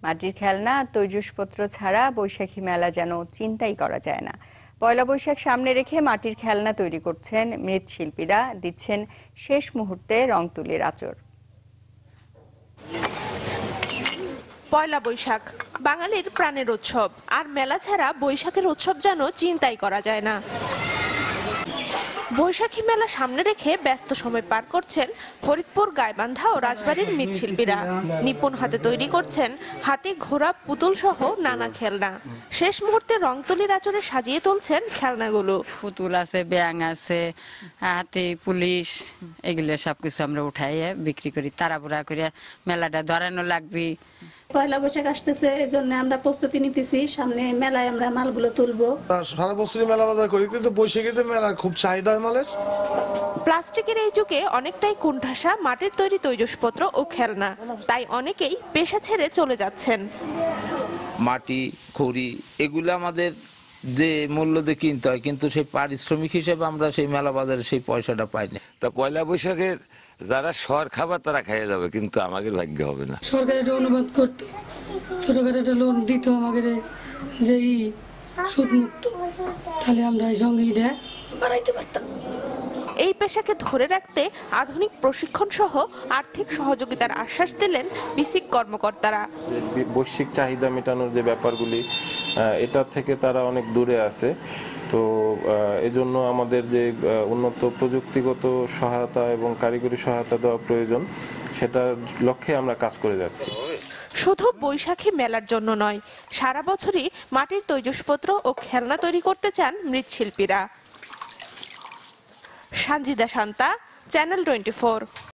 মাটির খেলনা তৈজসপত্র ছাড়া বৈশাখী মেলা যেন চিন্তাই করা যায় না। পয়লা বৈশাখ সামনে রেখে মাটির খেলনা তৈরি করছেন মৃৎশিল্পীরা, দিচ্ছেন শেষ মুহূর্তে রং তুলির আঁচড়। পয়লা বৈশাখ বাঙালির প্রাণের উৎসব, আর মেলা ছাড়া বৈশাখের উৎসব যেন চিন্তাই করা যায় না। বৈশাখী মেলা সামনে রেখে ব্যস্ত সময় পার করছেন ফরিদপুর, গাইবান্ধা ও রাজবাড়ীর মৃৎশিল্পীরা। নিপুণ হাতে তৈরি করছেন হাতি, ঘোড়া, পুতুল সহ নানা খেলনা। শেষ মুহূর্তে রং তুলির আঁচড়ে সাজিয়ে তুলছেন খেলনাগুলো। পুতুল আছে, ব্যাং আছে, হাতি, পুলিশ, এগুলো সবকিছু আমরা উঠাইয়ে বিক্রি করি। তাড়াহুড়া করে মেলাটা ধরানো লাগবে। পয়লা বৈশাখ আসতেছে, এজন্য আমরা প্রস্তুতি নিতেছি। সামনে মেলায় আমরা মালগুলো তুলবো। সারা বছরই মেলা বাজার করি, কিন্তু বৈশাখীতে মেলার খুব চাহিদা হয় মালের। প্লাস্টিকের এই যুগে অনেকটাই কোণঠাসা মাটির তৈরি তৈজসপত্র ও খেলনা, তাই অনেকেই পেশা ছেড়ে চলে যাচ্ছেন। মাটি, খড়ি এগুলো আমাদের যে মূল্য দিয়ে কিনতে হয়, কিন্তু সেই পারিশ্রমিক হিসেবে আমরা সেই মেলা বাজারে সেই পয়সাটা পাই না। তা পয়লা বৈশাখের যারা শহর খাবার তারা খাইয়ে যাবে, কিন্তু আমাদের ভাগ্য হবে না। সরকার এটা অনুবাদ করতো, ছোটখাটো একটা লোন দিত আমাদের, যে সুদ মুক্ত, তাহলে আমরা এই সঙ্গে এটা বাড়াইতে পারতাম। এই পেশাকে ধরে রাখতে আধুনিক প্রশিক্ষণ সহ আর্থিক সহযোগিতার আশ্বাস দিলেন বিসিক কর্মকর্তারা। বৈশ্বিক চাহিদা মেটানোর যে ব্যাপারগুলি, এটা থেকে তারা অনেক দূরে আছে। তো এজন্য আমাদের যে উন্নত প্রযুক্তিগত সহায়তা এবং কারিগরি সহায়তা দেওয়া প্রয়োজন, সেটার লক্ষ্যে আমরা কাজ করে যাচ্ছি। শুধু বৈশাখী মেলার জন্য নয়, সারা বছরই মাটির তৈজসপত্র ও খেলনা তৈরি করতে চান মৃৎশিল্পীরা। সানজিদা শান্তা, চ্যানেল 24।